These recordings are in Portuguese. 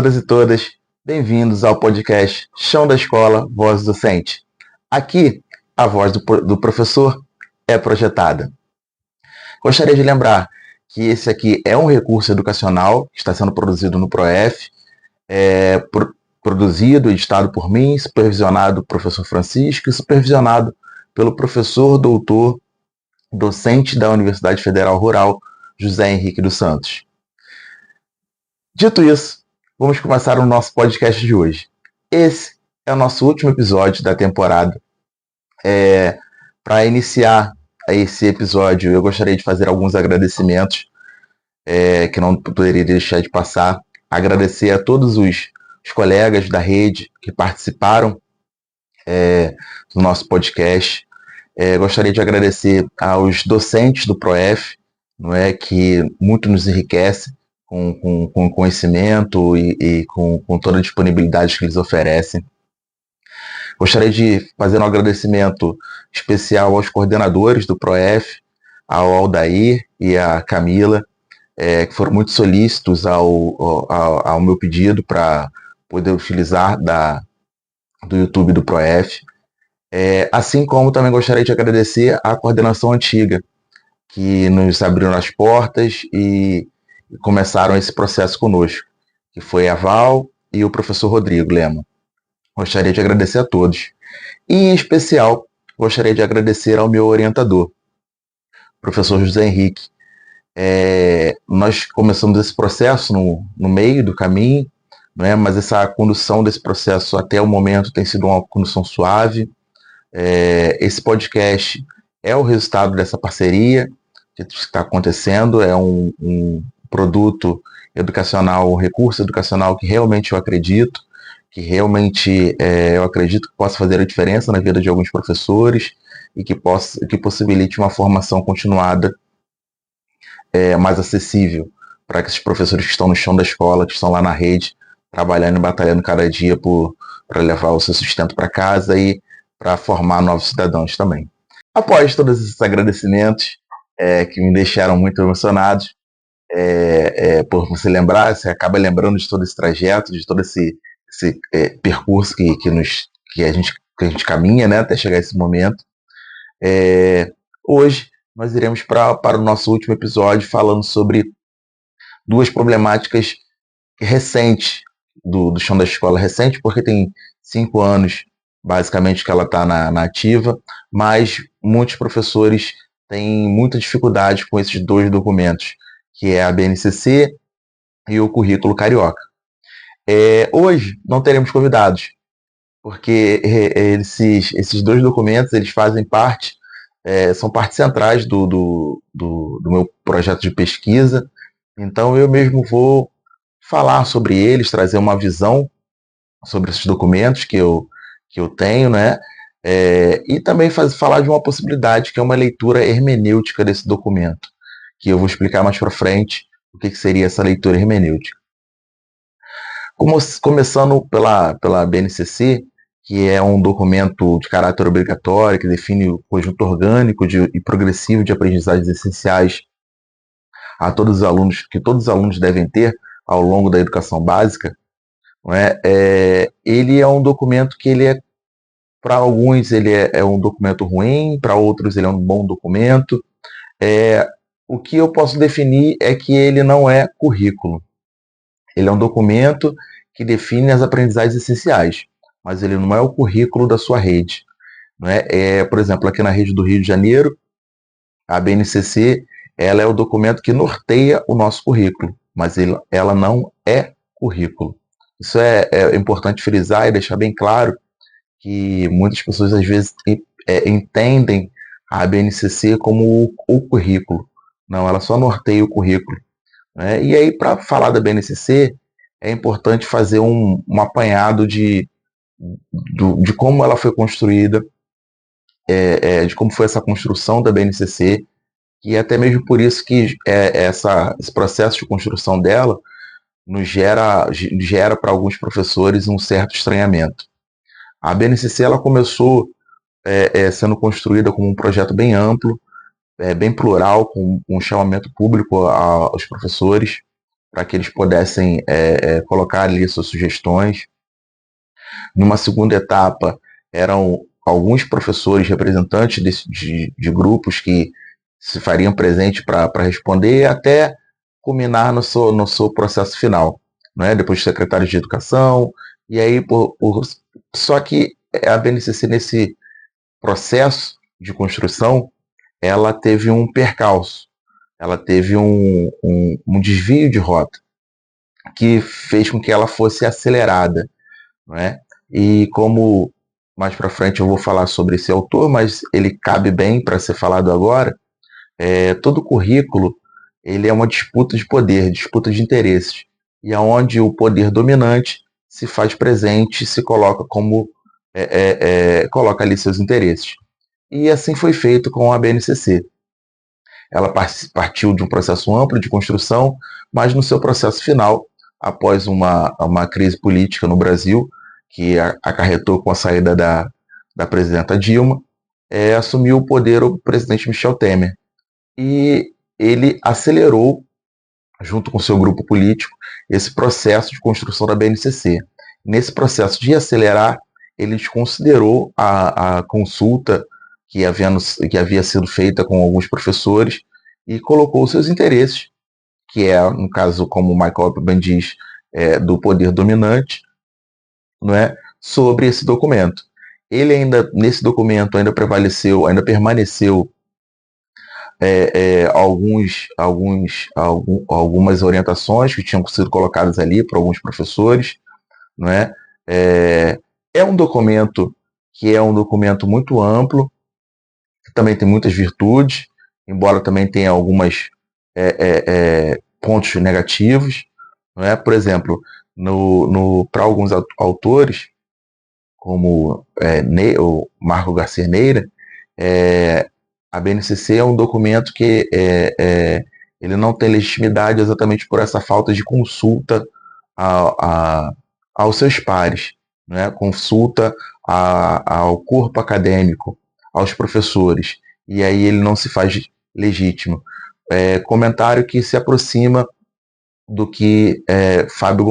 todas e todas, bem-vindos ao podcast Chão da Escola, Voz Docente. Aqui, a voz do professor é projetada. Gostaria de lembrar que esse aqui é um recurso educacional que está sendo produzido no PROEF, produzido e editado por mim, supervisionado pelo professor Francisco e supervisionado pelo professor doutor docente da Universidade Federal Rural, José Henrique dos Santos. Dito isso, vamos começar o nosso podcast de hoje. Esse é o nosso último episódio da temporada. Para iniciar esse episódio, eu gostaria de fazer alguns agradecimentos que não poderia deixar de passar. Agradecer a todos os colegas da rede que participaram do nosso podcast. Gostaria de agradecer aos docentes do PROEF, que muito nos enriquece com conhecimento e com toda a disponibilidade que eles oferecem. Gostaria de fazer um agradecimento especial aos coordenadores do PROEF, ao Aldair e à Camila, que foram muito solícitos ao meu pedido para poder utilizar do YouTube do PROEF. Assim como também gostaria de agradecer à coordenação antiga, que nos abriram as portas e começaram esse processo conosco, que foi a Val e o professor Rodrigo Lema. Gostaria de agradecer a todos. E, em especial, gostaria de agradecer ao meu orientador, professor José Henrique. Nós começamos esse processo no meio do caminho, mas essa condução desse processo até o momento tem sido uma condução suave. Esse podcast é o resultado dessa parceria que está acontecendo, é um produto educacional, um recurso educacional que realmente eu acredito que possa fazer a diferença na vida de alguns professores e que possibilite uma formação continuada mais acessível para esses professores que estão no chão da escola, que estão lá na rede, trabalhando e batalhando cada dia para levar o seu sustento para casa e para formar novos cidadãos também. Após todos esses agradecimentos que me deixaram muito emocionados, por você lembrar, você acaba lembrando de todo esse trajeto, de todo esse percurso que a gente caminha, até chegar a esse momento. Hoje nós iremos para o nosso último episódio falando sobre duas problemáticas recentes do chão da escola, recente porque tem 5 anos basicamente que ela está na ativa, mas muitos professores têm muita dificuldade com esses dois documentos, que é a BNCC e o Currículo Carioca. Hoje não teremos convidados, porque esses dois documentos eles fazem parte, são partes centrais do meu projeto de pesquisa, então eu mesmo vou falar sobre eles, trazer uma visão sobre esses documentos que eu tenho, e também falar de uma possibilidade que é uma leitura hermenêutica desse documento, que eu vou explicar mais para frente o que seria essa leitura hermenêutica. Começando pela BNCC, que é um documento de caráter obrigatório, que define o conjunto orgânico e progressivo de aprendizagens essenciais a todos os alunos, que todos os alunos devem ter ao longo da educação básica. Ele é um documento que para alguns ele é um documento ruim, para outros ele é um bom documento. O que eu posso definir é que ele não é currículo. Ele é um documento que define as aprendizagens essenciais, mas ele não é o currículo da sua rede. Por exemplo, aqui na rede do Rio de Janeiro, a BNCC ela é o documento que norteia o nosso currículo, mas ela não é currículo. Isso é importante frisar e deixar bem claro que muitas pessoas às vezes entendem a BNCC como o currículo. Não, ela só norteia o currículo. E aí, para falar da BNCC, é importante fazer um apanhado de como ela foi construída, de como foi essa construção da BNCC, e até mesmo por isso que esse processo de construção dela nos gera para alguns professores um certo estranhamento. A BNCC ela começou sendo construída como um projeto bem amplo, bem plural, com um chamamento público aos professores. para que eles pudessem colocar ali suas sugestões. Numa segunda etapa, eram alguns professores representantes de grupos que se fariam presente para responder, até culminar no seu processo final, né? Depois secretários de educação, e aí só que a BNCC, nesse processo de construção, ela teve um percalço, ela teve um desvio de rota, que fez com que ela fosse acelerada, não é? E como mais para frente eu vou falar sobre esse autor, mas ele cabe bem para ser falado agora, todo currículo ele é uma disputa de poder, disputa de interesses, e aonde o poder dominante se faz presente, se coloca como coloca ali seus interesses. E assim foi feito com a BNCC. Ela partiu de um processo amplo de construção, mas no seu processo final, após uma crise política no Brasil, que acarretou com a saída da presidenta Dilma, assumiu o poder o presidente Michel Temer. E ele acelerou, junto com seu grupo político, esse processo de construção da BNCC. Nesse processo de acelerar, ele desconsiderou a consulta que havia sido feita com alguns professores e colocou seus interesses, que no caso, como o Michael Oppenheim diz, do poder dominante, não é, sobre esse documento. Ele ainda, nesse documento, ainda permaneceu algumas orientações que tinham sido colocadas ali por alguns professores, não é? É um documento que é um documento muito amplo, que também tem muitas virtudes, embora também tenha algumas pontos negativos, não é? Por exemplo, para alguns autores, como o Marco Garcia Neira, a BNCC é um documento que ele não tem legitimidade exatamente por essa falta de consulta aos seus pares, né? Consulta ao corpo acadêmico, aos professores, e aí ele não se faz legítimo. Comentário que se aproxima do que Fernando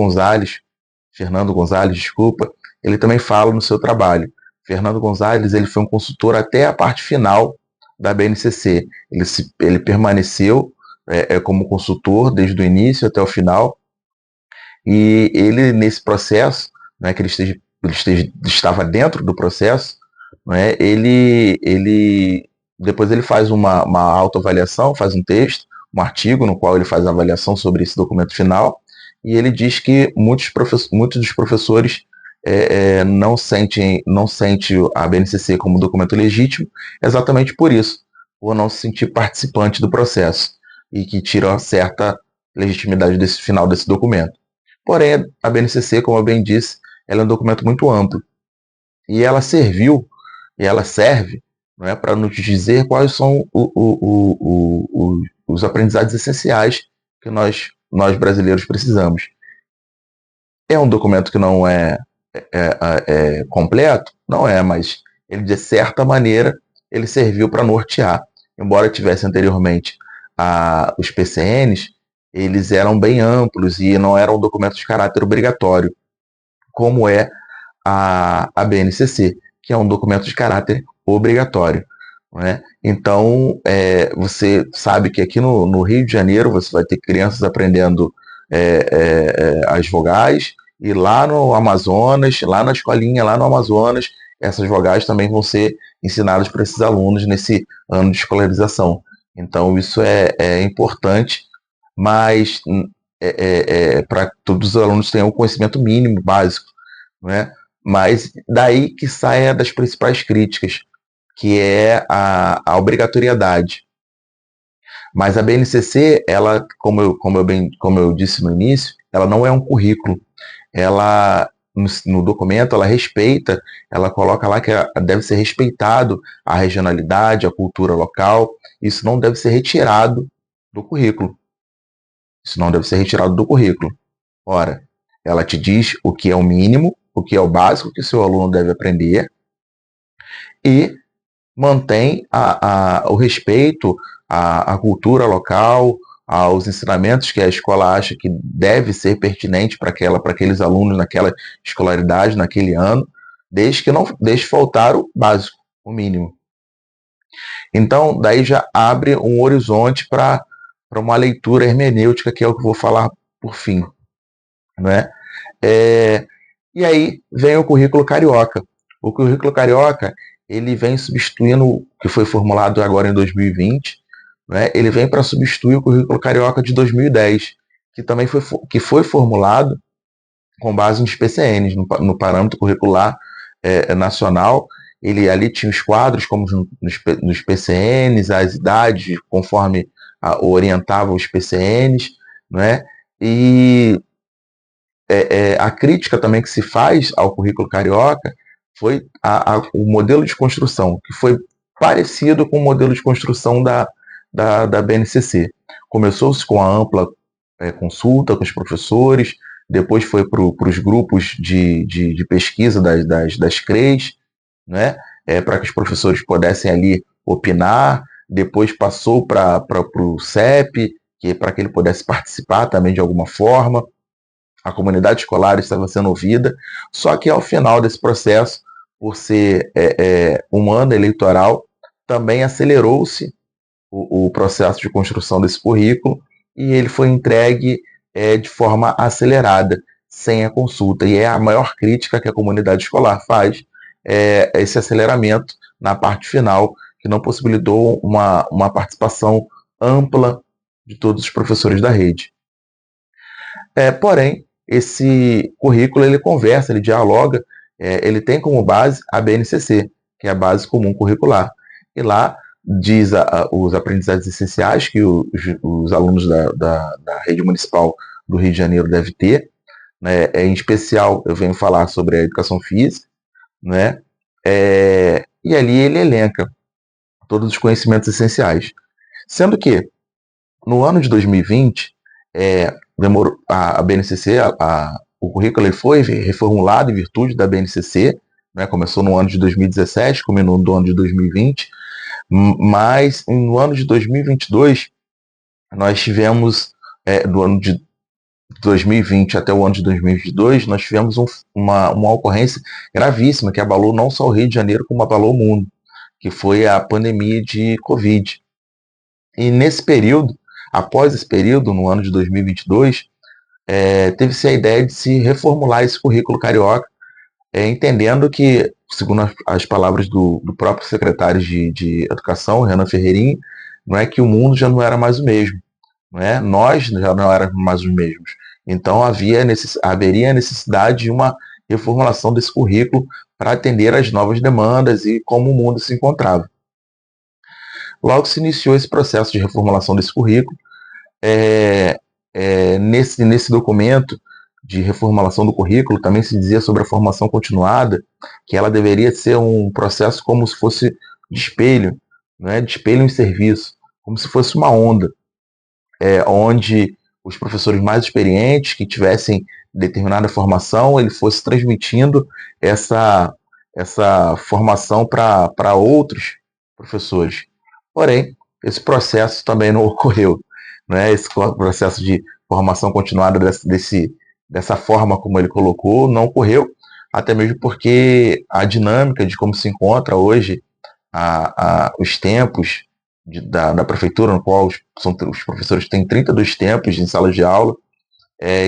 Gonzalez, desculpa, ele também fala no seu trabalho. Fernando Gonzalez, ele foi um consultor até a parte final da BNCC. Ele permaneceu como consultor desde o início até o final, e ele, nesse processo, né, que ele estava dentro do processo, né, depois ele faz uma autoavaliação, faz um texto, um artigo no qual ele faz a avaliação sobre esse documento final, e ele diz que muitos dos professores não sentem a BNCC como documento legítimo, exatamente por isso, por não se sentir participante do processo, e que tira uma certa legitimidade desse final desse documento. Porém, a BNCC, como eu bem disse, ela é um documento muito amplo, e ela serve, não é, para nos dizer quais são os aprendizados essenciais que nós brasileiros precisamos. É um documento que não é completo? Não é, mas ele, de certa maneira, ele serviu para nortear. Embora tivesse anteriormente os PCNs, eles eram bem amplos e não eram documentos de caráter obrigatório, como é a BNCC, que é um documento de caráter obrigatório. Né? Então, você sabe que aqui no Rio de Janeiro você vai ter crianças aprendendo as vogais, e lá no Amazonas, lá na escolinha, lá no Amazonas, essas vogais também vão ser ensinadas para esses alunos nesse ano de escolarização. Então, isso é importante, mas para que todos os alunos tenham um conhecimento mínimo, básico, né? Mas daí que saia das principais críticas, que é a obrigatoriedade. Mas a BNCC, ela, como eu disse no início, ela não é um currículo. Ela, no documento, ela respeita, ela coloca lá que deve ser respeitado a regionalidade, a cultura local. Isso não deve ser retirado do currículo. Ora, ela te diz o que é o mínimo, o que é o básico que o seu aluno deve aprender, e mantém o respeito à cultura local, aos ensinamentos que a escola acha que deve ser pertinente para aqueles alunos naquela escolaridade, naquele ano, desde que não deixe faltar o básico, o mínimo. Então, daí já abre um horizonte para uma leitura hermenêutica, que é o que eu vou falar por fim. Né? E aí vem o currículo carioca. O currículo carioca, ele vem substituindo o que foi formulado agora em 2020, né? Ele vem para substituir o currículo carioca de 2010, que também foi formulado com base nos PCNs, no parâmetro curricular nacional. Ele ali tinha os quadros como nos PCNs, as idades conforme orientava os PCNs, né? E a crítica também que se faz ao currículo carioca foi o modelo de construção, que foi parecido com o modelo de construção da BNCC. Começou-se com a ampla consulta com os professores, depois foi para os grupos de pesquisa das CREs, né, para que os professores pudessem ali opinar, depois passou para o CEP, para que ele pudesse participar também de alguma forma. A comunidade escolar estava sendo ouvida, só que ao final desse processo, por ser um ano eleitoral, também acelerou-se o processo de construção desse currículo e ele foi entregue de forma acelerada, sem a consulta. E é a maior crítica que a comunidade escolar faz, esse aceleramento na parte final, que não possibilitou uma participação ampla de todos os professores da rede. Porém, esse currículo ele conversa, ele dialoga, ele tem como base a BNCC, que é a Base Comum Curricular. E lá diz os aprendizados essenciais que os alunos da rede municipal do Rio de Janeiro devem ter. Né? Em especial, eu venho falar sobre a educação física, né? E ali ele elenca todos os conhecimentos essenciais. Sendo que, no ano de 2020, demorou, a BNCC, o currículo ele foi reformulado em virtude da BNCC, né? Começou no ano de 2017, culminou no ano de 2020, mas no ano de 2022, nós tivemos, do ano de 2020 até o ano de 2022, nós tivemos uma ocorrência gravíssima que abalou não só o Rio de Janeiro, como abalou o mundo, que foi a pandemia de Covid. E nesse período, após esse período, no ano de 2022, teve-se a ideia de se reformular esse currículo carioca, entendendo que, segundo as palavras do próprio secretário de Educação, Renan Ferreirinho, não é que o mundo já não era mais o mesmo, não é? Nós já não éramos mais os mesmos. Então haveria a necessidade de uma reformulação desse currículo para atender às novas demandas e como o mundo se encontrava. Logo se iniciou esse processo de reformulação desse currículo. Nesse documento de reformulação do currículo também se dizia sobre a formação continuada, que ela deveria ser um processo como se fosse de espelho, né, de espelho em serviço, como se fosse uma onda, onde os professores mais experientes, que tivessem determinada formação, ele fosse transmitindo essa formação para outros professores. Porém, esse processo também não ocorreu. Né? Esse processo de formação continuada dessa forma como ele colocou não ocorreu, até mesmo porque a dinâmica de como se encontra hoje os tempos da prefeitura, no qual os professores têm 32 tempos em sala de aula,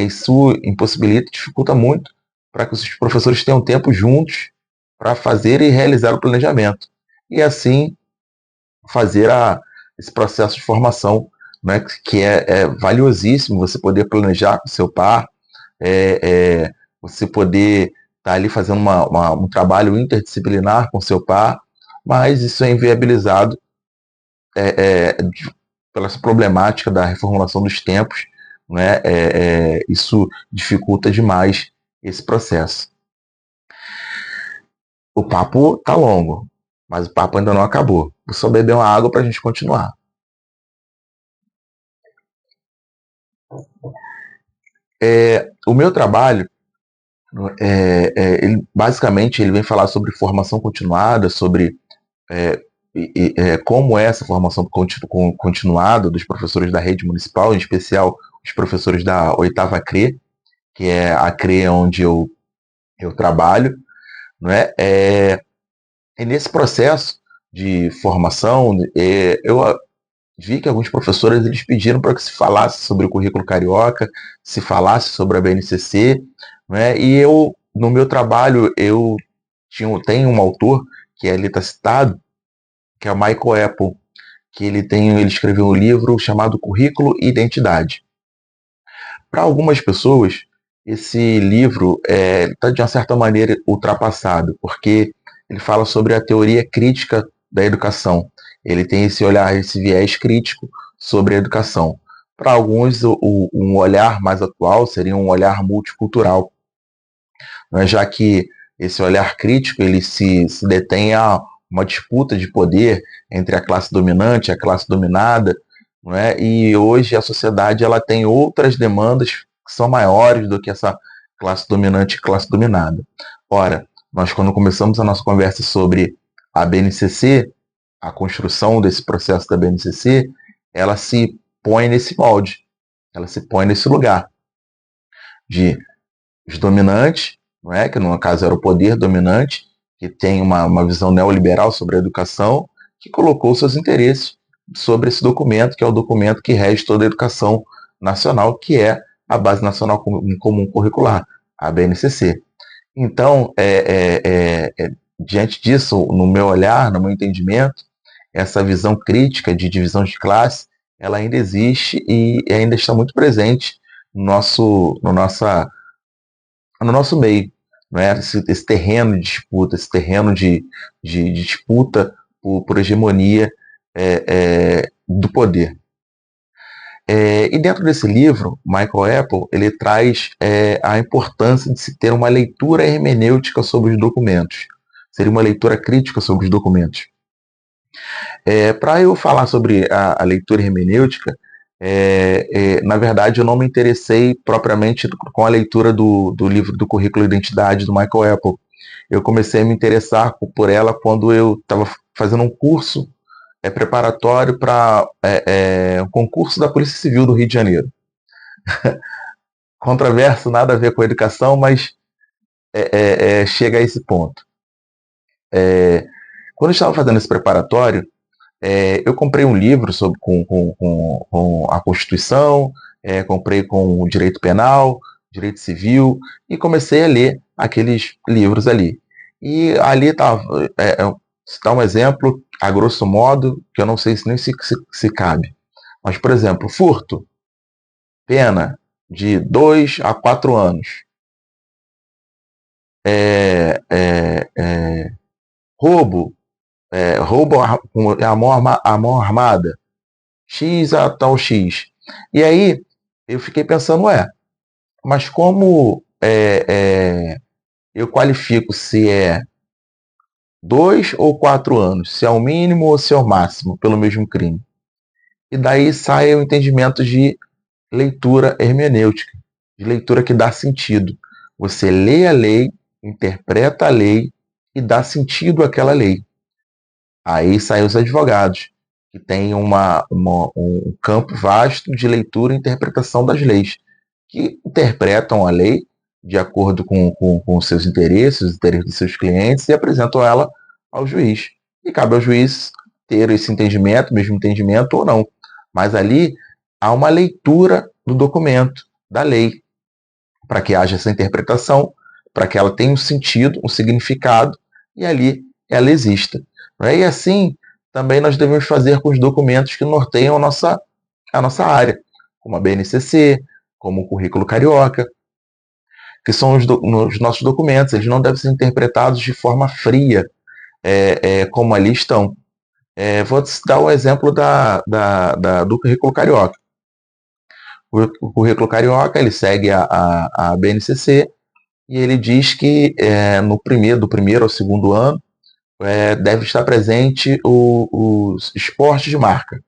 isso impossibilita, dificulta muito para que os professores tenham tempo juntos para fazer e realizar o planejamento. E assim fazer esse processo de formação, né, que é valiosíssimo, você poder planejar com o seu par, você poder estar ali fazendo um trabalho interdisciplinar com o seu par, mas isso é inviabilizado pela essa problemática da reformulação dos tempos, né? Isso dificulta demais esse processo. O papo tá longo, mas o papo ainda não acabou. Vou só beber uma água para a gente continuar. O meu trabalho, basicamente, ele vem falar sobre formação continuada, sobre como é essa formação continuada dos professores da rede municipal, em especial os professores da oitava CRE, que é a CRE onde eu trabalho, não é? E nesse processo de formação, eu vi que alguns professores eles pediram para que se falasse sobre o currículo carioca, se falasse sobre a BNCC, né? E eu, no meu trabalho, tenho um autor que ali está citado, que é o Michael Apple, que ele escreveu um livro chamado Currículo e Identidade. Para algumas pessoas, esse livro está de uma certa maneira ultrapassado, porque ele fala sobre a teoria crítica da educação. Ele tem esse olhar, esse viés crítico sobre a educação. Para alguns, um olhar mais atual seria um olhar multicultural, né, já que esse olhar crítico ele se detém a uma disputa de poder entre a classe dominante e a classe dominada, não é? E hoje a sociedade ela tem outras demandas que são maiores do que essa classe dominante e classe dominada. Ora, nós quando começamos a nossa conversa sobre a BNCC, a construção desse processo da BNCC, ela se põe nesse molde, ela se põe nesse lugar de os dominantes, não é? Que no caso era o poder dominante, que tem uma visão neoliberal sobre a educação, que colocou seus interesses sobre esse documento, que é o documento que rege toda a educação nacional, que é a Base Nacional Comum Curricular, a BNCC. Então, diante disso, no meu olhar, no meu entendimento, essa visão crítica de divisão de classe, ela ainda existe e ainda está muito presente no nosso meio, não é? Esse terreno de disputa, esse terreno de disputa por hegemonia do poder. E dentro desse livro, Michael Apple ele traz a importância de se ter uma leitura hermenêutica sobre os documentos. Seria uma leitura crítica sobre os documentos. Para eu falar sobre a leitura hermenêutica, na verdade, eu não me interessei propriamente com a leitura do livro do Currículo e Identidade do Michael Apple. Eu comecei a me interessar por ela quando eu estava fazendo um curso preparatório para um concurso da Polícia Civil do Rio de Janeiro. Controverso, nada a ver com a educação, mas chega a esse ponto. Quando eu estava fazendo esse preparatório, eu comprei um livro com a Constituição, comprei com o direito penal, direito civil, e comecei a ler aqueles livros ali. E ali estava, citar um exemplo, a grosso modo, que eu não sei nem se cabe. Mas, por exemplo, furto, pena de 2 a 4 anos. Roubo, roubo com a mão armada, X a tal X. E aí eu fiquei pensando, mas como eu qualifico se é 2 ou 4 anos, se é o mínimo ou se é o máximo pelo mesmo crime? E daí sai o entendimento de leitura hermenêutica, de leitura que dá sentido. Você lê a lei, interpreta a lei e dá sentido àquela lei. Aí saem os advogados, que têm um campo vasto de leitura e interpretação das leis, que interpretam a lei de acordo com os seus interesses, os interesses dos seus clientes, e apresentam ela ao juiz. E cabe ao juiz ter esse entendimento, mesmo entendimento ou não. Mas ali há uma leitura do documento, da lei, para que haja essa interpretação, para que ela tenha um sentido, um significado, e ali ela exista. E assim, também nós devemos fazer com os documentos que norteiam a nossa área, como a BNCC, como o Currículo Carioca, que são os nossos documentos. Eles não devem ser interpretados de forma fria, como ali estão. Vou dar um exemplo do Currículo Carioca. O Currículo Carioca ele segue a BNCC e ele diz que do primeiro ao segundo ano deve estar presente os esportes de marca,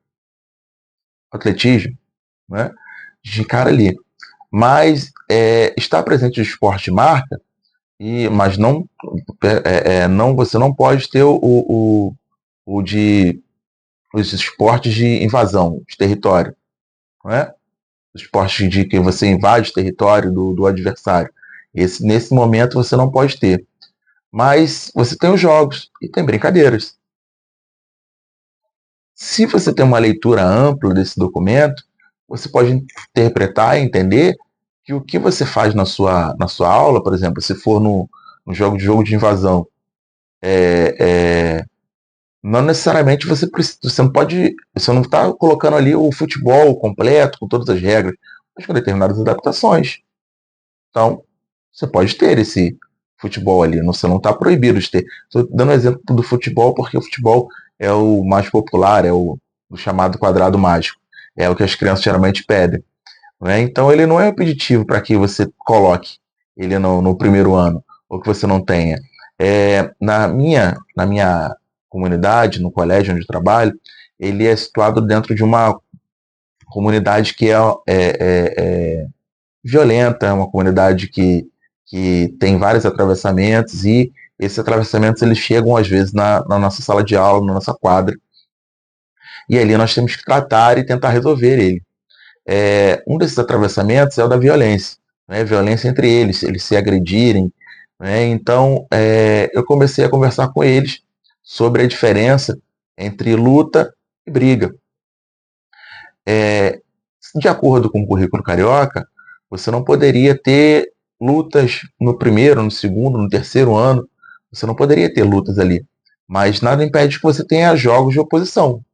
atletismo, né? De cara ali. Mas está presente o esporte de marca, mas não, você não pode ter os esportes de invasão de território, não é? Os esportes de que você invade o território do adversário. Nesse momento você não pode ter. Mas você tem os jogos e tem brincadeiras. Se você tem uma leitura ampla desse documento, você pode interpretar e entender que o que você faz na sua aula, por exemplo, se for no jogo de invasão, é, é, não necessariamente você não pode, você não está colocando ali o futebol completo, com todas as regras, mas com determinadas adaptações. Então, você pode ter esse futebol ali, você não está proibido de ter. Estou dando um exemplo do futebol porque o futebol é o mais popular, é o chamado quadrado mágico. É o que as crianças geralmente pedem. Né? Então, ele não é impeditivo para que você coloque ele no primeiro ano, ou que você não tenha. Na minha comunidade, no colégio onde eu trabalho, ele é situado dentro de uma comunidade que é violenta, é uma comunidade que tem vários atravessamentos e esses atravessamentos eles chegam às vezes na nossa sala de aula, na nossa quadra, e ali nós temos que tratar e tentar resolver ele. Um desses atravessamentos é o da violência, né? Violência entre eles se agredirem, né? Então, eu comecei a conversar com eles sobre a diferença entre luta e briga. De acordo com o currículo carioca, você não poderia ter lutas no primeiro, no segundo, no terceiro ano, você não poderia ter lutas ali. Mas nada impede que você tenha jogos de oposição,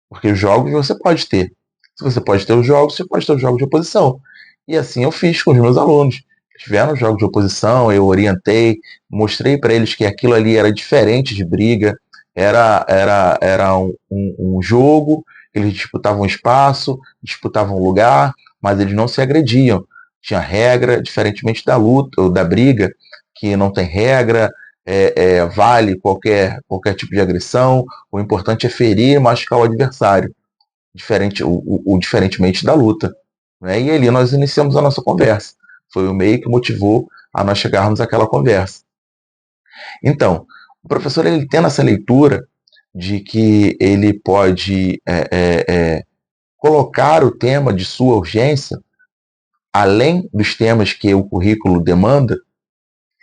porque os jogos você pode ter. Se você pode ter os jogos, você pode ter os jogos de oposição. E assim eu fiz com os meus alunos. Tiveram jogos de oposição, eu orientei, mostrei para eles que aquilo ali era diferente de briga, era um jogo, eles disputavam espaço, disputavam lugar, mas eles não se agrediam. Tinha regra, diferentemente da luta ou da briga, que não tem regra, vale qualquer tipo de agressão, o importante é ferir e machucar o adversário, diferentemente da luta. Né? E ali nós iniciamos a nossa conversa. Foi o meio que motivou a nós chegarmos àquela conversa. Então, o professor ele tendo essa leitura de que ele pode colocar o tema de sua urgência além dos temas que o currículo demanda,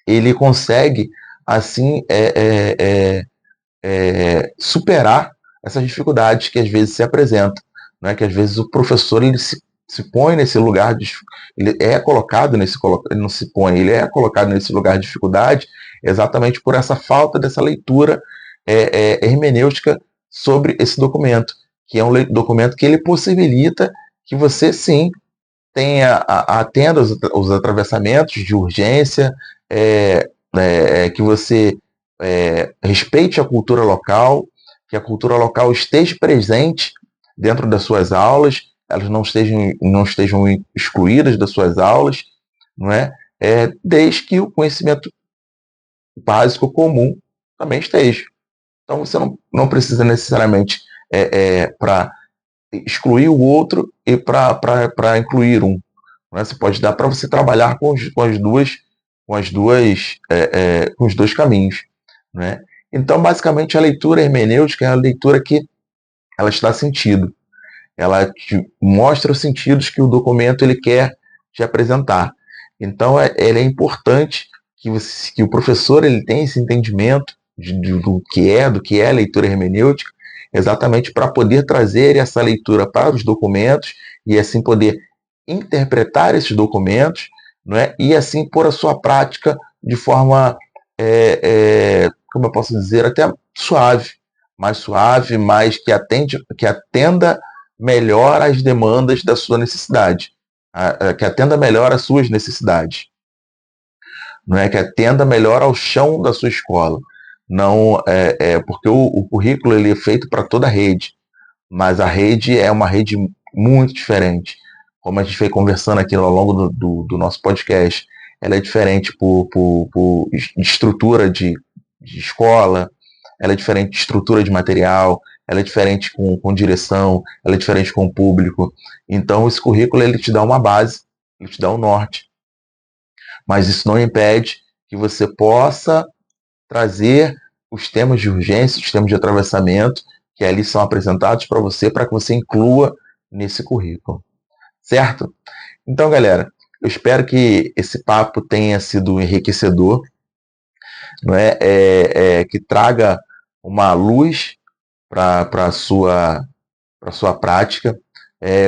ele consegue assim superar essas dificuldades que às vezes se apresentam, né? Que às vezes o professor ele se põe nesse lugar de, ele é colocado nesse, ele não se põe, ele é colocado nesse lugar de dificuldade exatamente por essa falta dessa leitura hermenêutica sobre esse documento, que é um documento que ele possibilita que você sim tenha atenda os atravessamentos de urgência, que você respeite a cultura local, que a cultura local esteja presente dentro das suas aulas, elas não estejam excluídas das suas aulas, não é? Desde que o conhecimento básico comum também esteja. Então você não precisa necessariamente para excluir o outro e para incluir um. Né? Você pode dar para você trabalhar com os dois caminhos. Né? Então, basicamente, a leitura hermenêutica é a leitura que ela te dá sentido. Ela te mostra os sentidos que o documento ele quer te apresentar. Então, ele é importante que o professor ele tenha esse entendimento do que é a leitura hermenêutica, exatamente para poder trazer essa leitura para os documentos e assim poder interpretar esses documentos, não é? E assim pôr a sua prática de forma, como eu posso dizer, até suave, mais que atenda melhor às demandas da sua necessidade, que atenda melhor às suas necessidades, não é? Que atenda melhor ao chão da sua escola. Não porque o currículo ele é feito para toda a rede, mas a rede é uma rede muito diferente. Como a gente foi conversando aqui ao longo do nosso podcast, ela é diferente por estrutura de escola, ela é diferente de estrutura de material, ela é diferente com direção, ela é diferente com o público. Então, esse currículo ele te dá uma base, ele te dá um norte. Mas isso não impede que você possa trazer os temas de urgência, os temas de atravessamento, que ali são apresentados para que você inclua nesse currículo. Certo? Então, galera, eu espero que esse papo tenha sido enriquecedor, não é? Que traga uma luz para a sua prática.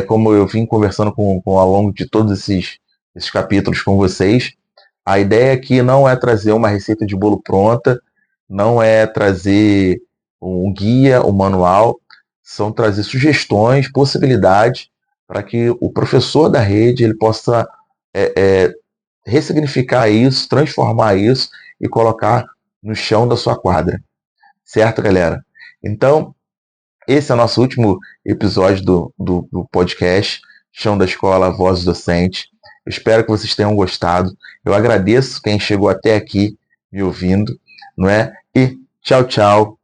Como eu vim conversando ao longo de todos esses capítulos com vocês, a ideia aqui não é trazer uma receita de bolo pronta, não é trazer um guia, um manual, são trazer sugestões, possibilidades para que o professor da rede ele possa ressignificar isso, transformar isso e colocar no chão da sua quadra. Certo, galera? Então, esse é o nosso último episódio do podcast Chão da Escola, Voz Docente. Eu espero que vocês tenham gostado. Eu agradeço quem chegou até aqui me ouvindo, não é? E tchau, tchau.